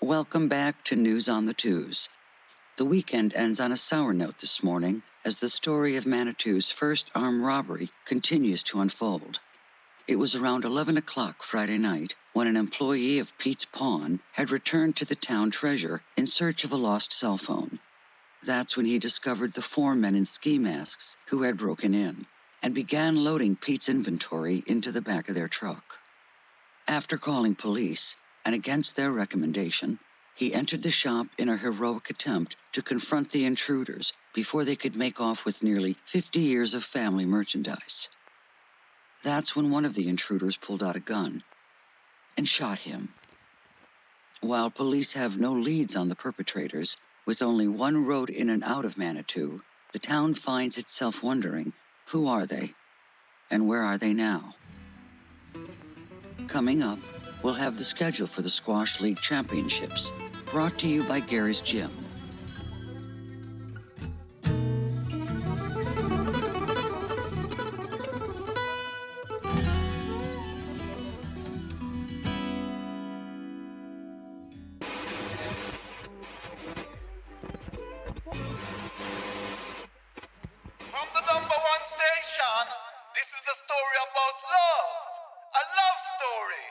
Welcome back to News on the Twos. The weekend ends on a sour note this morning as the story of Manitou's first armed robbery continues to unfold. It was around 11 o'clock Friday night when an employee of Pete's Pawn had returned to the town treasure in search of a lost cell phone. That's when he discovered the 4 men in ski masks who had broken in and began loading Pete's inventory into the back of their truck. After calling police, and against their recommendation, he entered the shop in a heroic attempt to confront the intruders before they could make off with nearly 50 years of family merchandise. That's when one of the intruders pulled out a gun and shot him. While police have no leads on the perpetrators, with only one road in and out of Manitou, the town finds itself wondering, who are they and where are they now? Coming up, we'll have the schedule for the Squash League Championships, brought to you by Gary's Gym. From the #1 station, this is a story about love. A love story.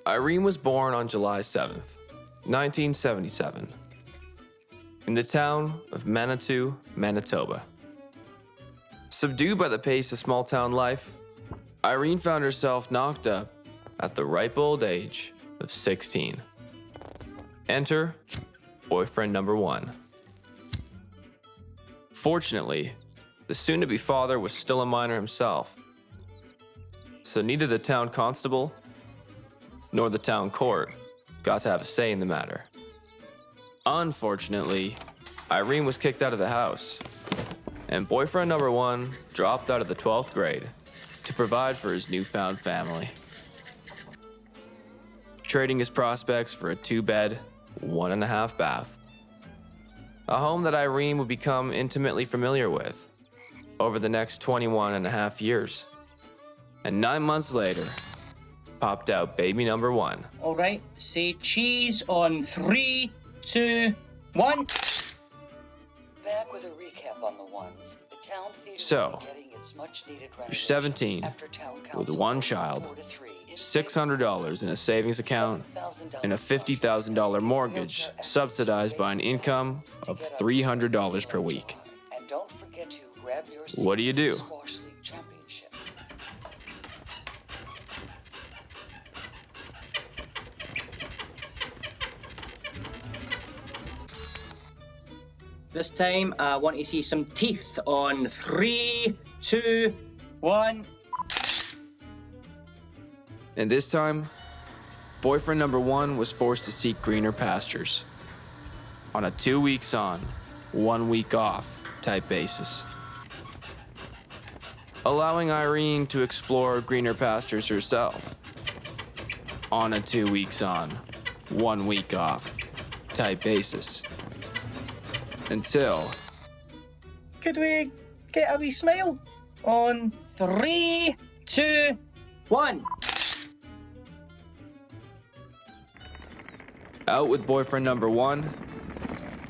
Irene was born on July 7th, 1977, in the town of Manitou, Manitoba. Subdued by the pace of small-town life, Irene found herself knocked up at the ripe old age of 16. Enter boyfriend number 1. Fortunately, the soon-to-be father was still a minor himself, so neither the town constable nor the town court got to have a say in the matter. Unfortunately, Irene was kicked out of the house, and boyfriend number 1 dropped out of the 12th grade to provide for his newfound family, trading his prospects for a 2-bed, 1.5 bath. A home that Irene would become intimately familiar with over the next 21.5 years. And 9 months later, popped out baby number 1. All right, say cheese on 3, 2, 1. Back with a recap on the ones. The town theater So, will be getting its much-needed you're 17, after town with council 1 voted child, 4-3 in $600 in a savings account, and a $50,000 mortgage subsidized by an income of $300 per week. And don't forget to grab your What do you do? Squash League Championship. This time, I want to see some teeth on 3, 2, 1. And this time, boyfriend number 1 was forced to seek greener pastures on a 2 weeks on, 1 week off type basis, allowing Irene to explore greener pastures herself on a 2 weeks on, 1 week off type basis. Until Could we get a wee smile on 3, 2, 1. out with boyfriend number 1,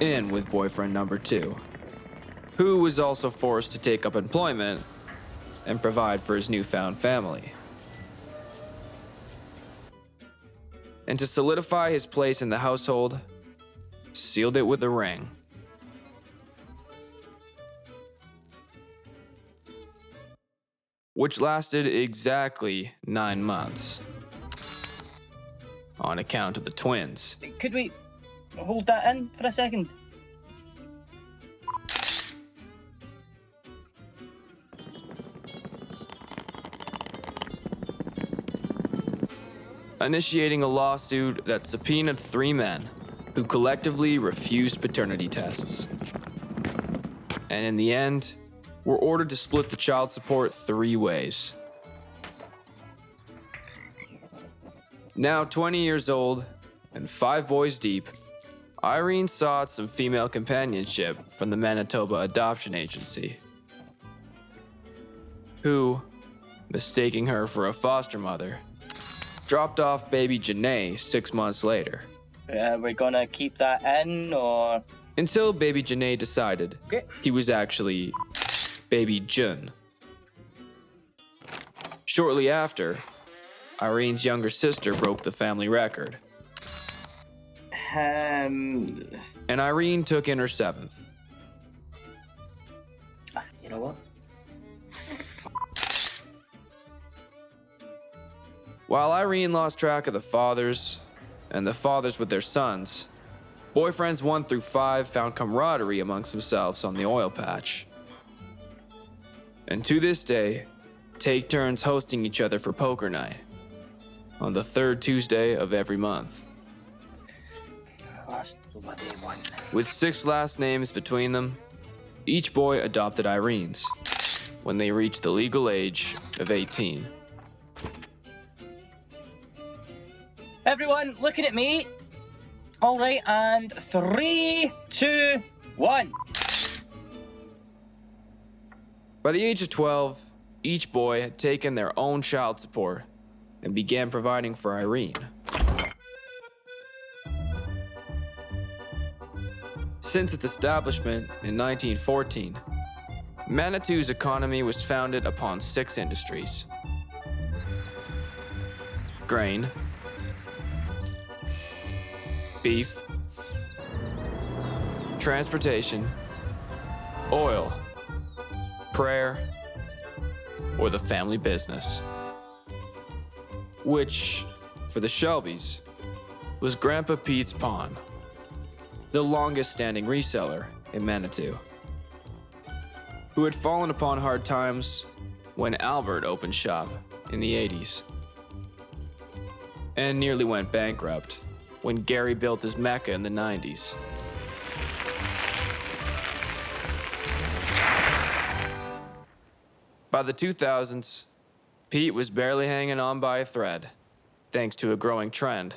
in with boyfriend number 2, who was also forced to take up employment and provide for his newfound family. And to solidify his place in the household, sealed it with a ring. Which lasted exactly 9 months, on account of the twins. Could we hold that in for a second? Initiating a lawsuit that subpoenaed 3 men who collectively refused paternity tests. And in the end, were ordered to split the child support 3 ways. Now 20 years old and 5 boys deep, Irene sought some female companionship from the Manitoba Adoption Agency, who, mistaking her for a foster mother, dropped off baby Janae 6 months later. We're gonna keep that in, or? Until baby Janae decided he was actually baby Jun. Shortly after, Irene's younger sister broke the family record, and Irene took in her 7th. You know what? While Irene lost track of the fathers, and the fathers with their sons, boyfriends 1 through 5 found camaraderie amongst themselves on the oil patch. And to this day, take turns hosting each other for poker night on the 3rd Tuesday of every month. Last bloody one. With 6 last names between them, each boy adopted Irene's when they reached the legal age of 18. Everyone, looking at me. All right, and 3, 2, 1. By the age of 12, each boy had taken their own child support and began providing for Irene. Since its establishment in 1914, Manitou's economy was founded upon 6 industries: grain, beef, transportation, oil, prayer, or the family business, which, for the Shelbys, was Grandpa Pete's Pawn, the longest-standing reseller in Manitou, who had fallen upon hard times when Albert opened shop in the 80s, and nearly went bankrupt when Gary built his Mecca in the 90s. By the 2000s, Pete was barely hanging on by a thread, thanks to a growing trend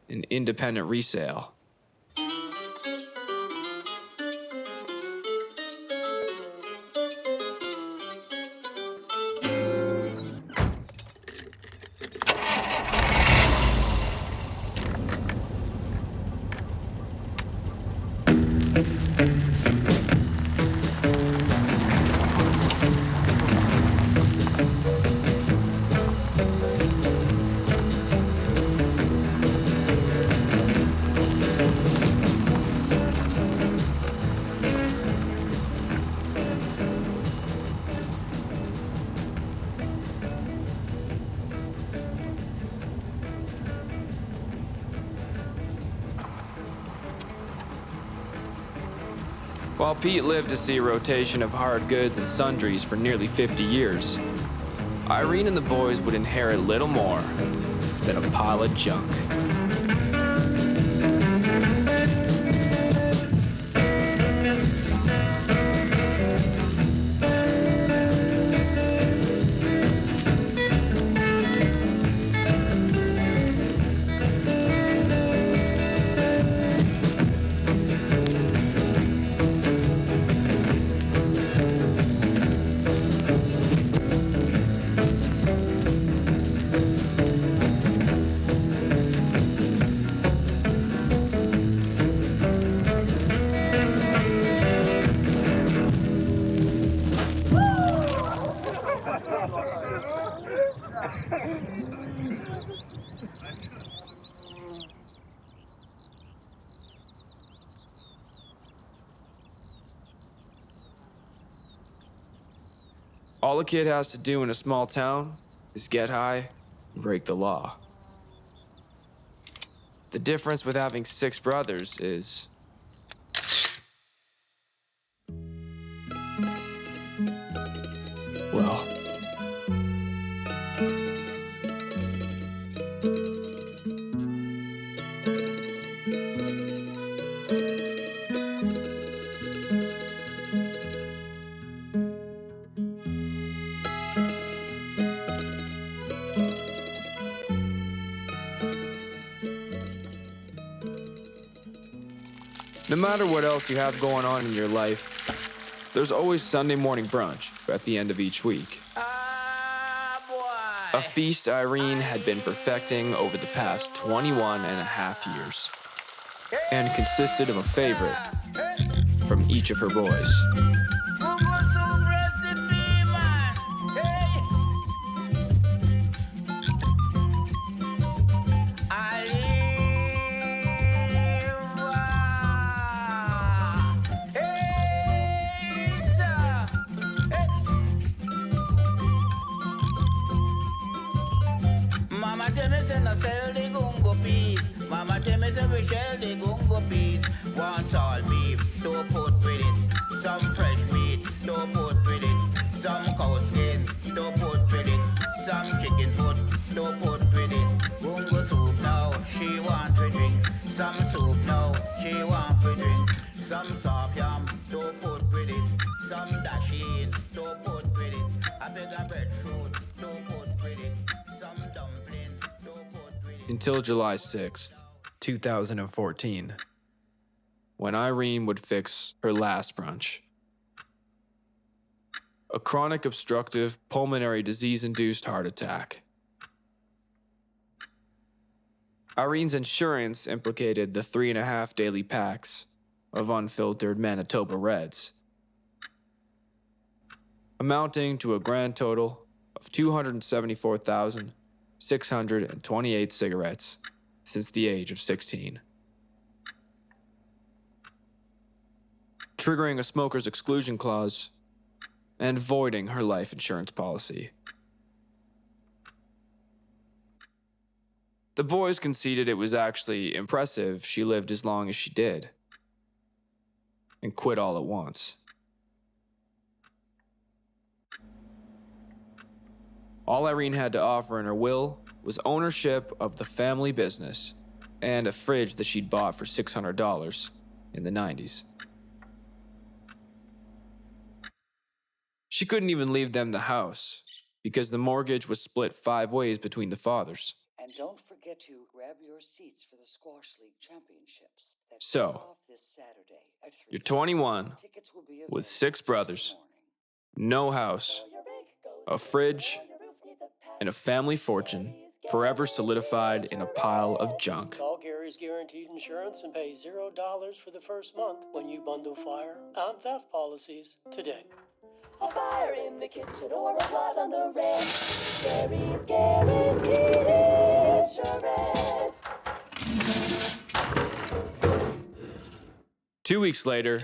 in independent resale. While Pete lived to see a rotation of hard goods and sundries for nearly 50 years, Irene and the boys would inherit little more than a pile of junk. All a kid has to do in a small town is get high and break the law. The difference with having 6 brothers is well, No matter what else you have going on in your life, there's always Sunday morning brunch at the end of each week. A feast Irene had been perfecting over the past 21 and a half years, and consisted of a favorite from each of her boys. Mama tell me say no sell the gungo peas. Mama tell me say we shell the gungo peas. Want all beef, don't put with it. Some fresh meat, don't put with it. Some cow skin, don't put with it. Some chicken foot, don't put with it. Gungo soup now, she want to drink. Some soup now, she want to drink. Some soft yam, don't put with it. Some dasheen, don't put with it. I beg a breadfruit, don't put with it. Some dumpling, don't put with it. Until July 6th, 2014, when Irene would fix her last brunch. A chronic obstructive pulmonary disease-induced heart attack. Irene's insurance implicated the 3.5 daily packs of unfiltered Manitoba Reds, amounting to a grand total of 274,628 cigarettes since the age of 16. Triggering a smoker's exclusion clause and voiding her life insurance policy. The boys conceded it was actually impressive she lived as long as she did, and quit all at once. All Irene had to offer in her will was ownership of the family business and a fridge that she'd bought for $600 in the 90s. She couldn't even leave them the house because the mortgage was split 5 ways between the fathers. And don't forget to grab your seats for the Squash League Championships. That So, kick off this Saturday at 3 you're 21 Tickets will be with available 6 brothers, morning. no house, a fridge, and a family fortune forever solidified in a pile of junk. Call Gary's Guaranteed Insurance and pay $0 for the first month when you bundle fire and theft policies today. A fire in the kitchen or a blood on the red. Gary's Guaranteed Insurance. 2 weeks later,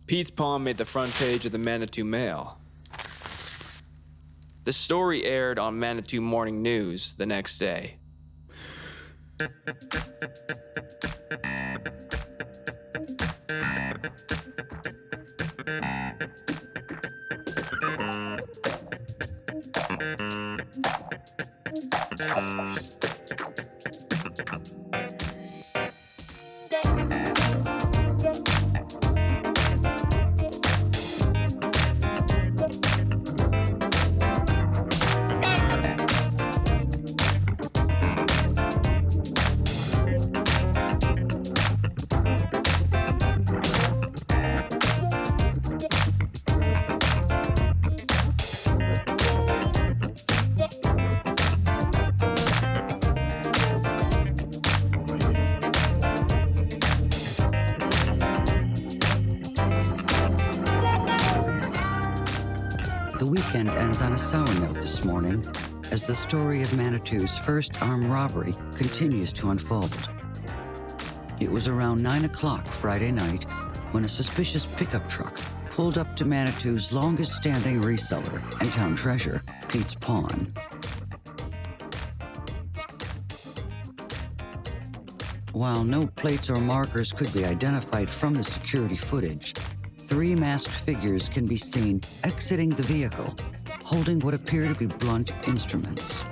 Pete's palm made the front page of the Manitou Mail. The story aired on Manitou Morning News the next day. The weekend ends on a sour note this morning as the story of Manitou's first armed robbery continues to unfold. It was around 9 o'clock Friday night when a suspicious pickup truck pulled up to Manitou's longest-standing reseller and town treasure, Pete's Pawn. While no plates or markers could be identified from the security footage, 3 masked figures can be seen exiting the vehicle, holding what appear to be blunt instruments.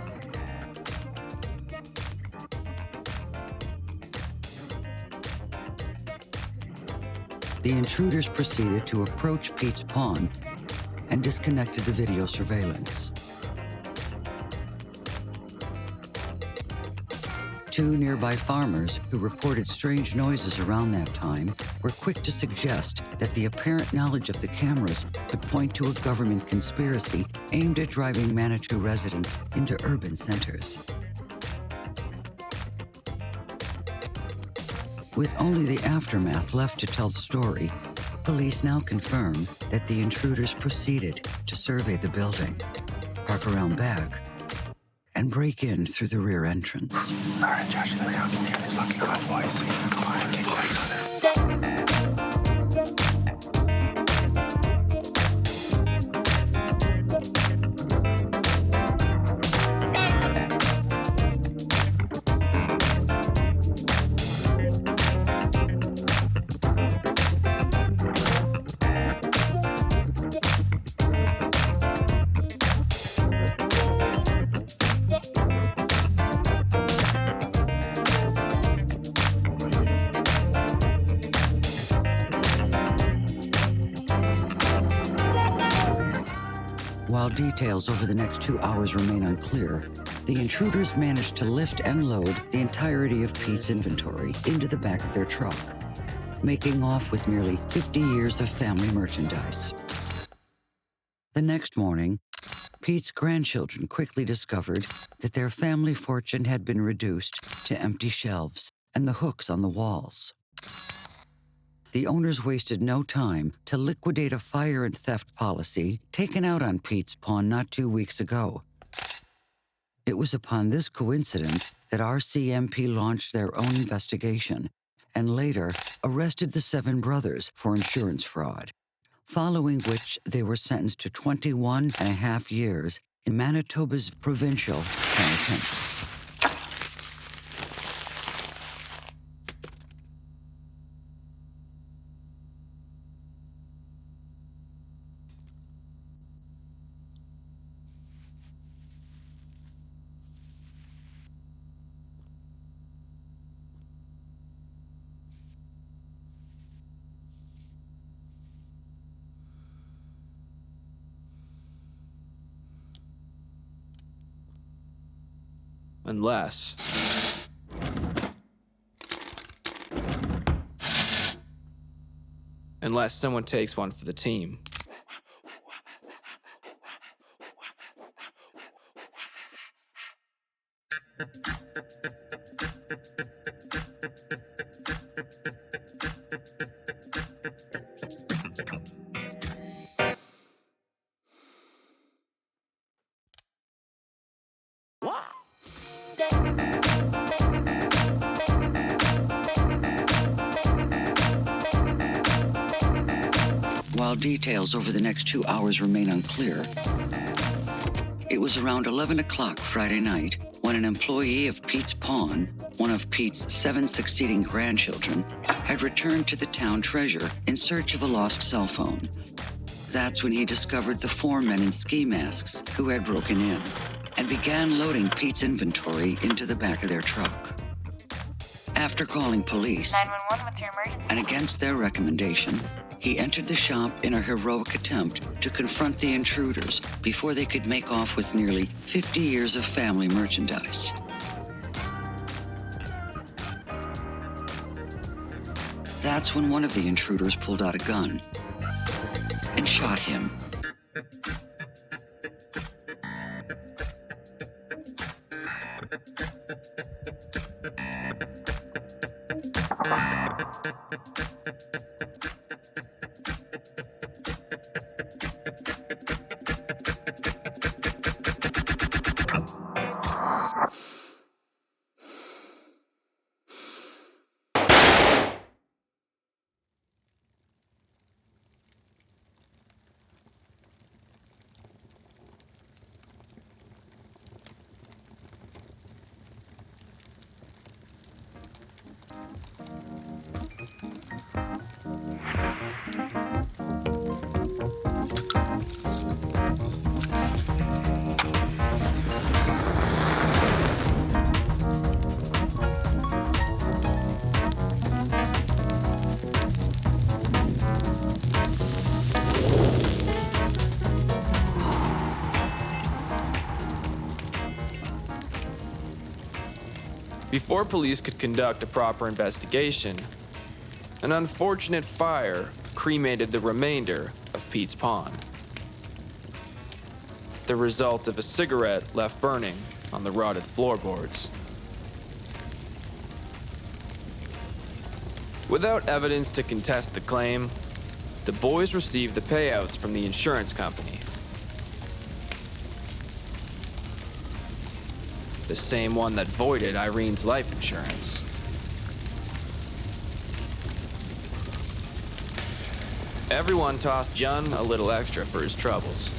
The intruders proceeded to approach Pete's Pawn and disconnected the video surveillance. 2 nearby farmers who reported strange noises around that time were quick to suggest that the apparent knowledge of the cameras could point to a government conspiracy aimed at driving Manitou residents into urban centers. With only the aftermath left to tell the story, police now confirm that the intruders proceeded to survey the building, park around back, and break in through the rear entrance. All right, Josh, let's go. It's fucking hot, boys. Let's go. Get quiet on it. While details over the next 2 hours remain unclear, the intruders managed to lift and load the entirety of Pete's inventory into the back of their truck, making off with nearly 50 years of family merchandise. The next morning, Pete's grandchildren quickly discovered that their family fortune had been reduced to empty shelves and the hooks on the walls. The owners wasted no time to liquidate a fire and theft policy taken out on Pete's pawn not 2 weeks ago. It was upon this coincidence that RCMP launched their own investigation and later arrested the 7 brothers for insurance fraud, following which they were sentenced to 21.5 years in Manitoba's provincial penitentiary. Unless someone takes one for the team. While details over the next 2 hours remain unclear, it was around 11 o'clock Friday night when an employee of Pete's Pawn, one of Pete's 7 succeeding grandchildren, had returned to the town treasure in search of a lost cell phone. That's when he discovered the 4 men in ski masks who had broken in and began loading Pete's inventory into the back of their truck. After calling police, 911, what's your emergency? and against their recommendation, he entered the shop in a heroic attempt to confront the intruders before they could make off with nearly 50 years of family merchandise. That's when one of the intruders pulled out a gun and shot him. Before police could conduct a proper investigation, an unfortunate fire cremated the remainder of Pete's pond. The result of a cigarette left burning on the rotted floorboards. Without evidence to contest the claim, the boys received the payouts from the insurance company. The same one that voided Irene's life insurance. Everyone tossed John a little extra for his troubles.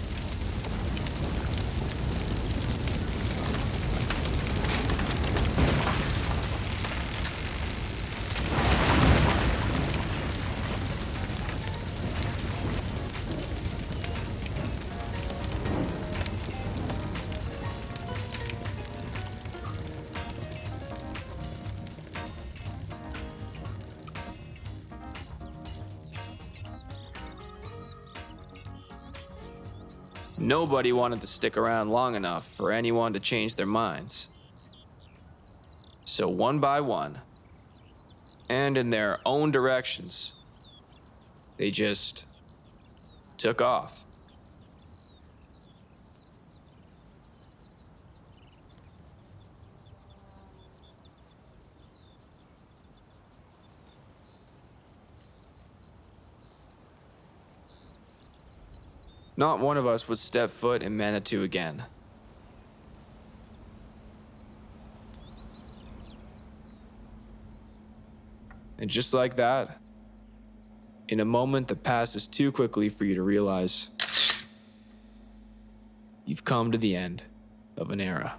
Nobody wanted to stick around long enough for anyone to change their minds. So one by one, and in their own directions, they just took off. Not one of us would step foot in Manitou again. And just like that, in a moment that passes too quickly for you to realize, you've come to the end of an era.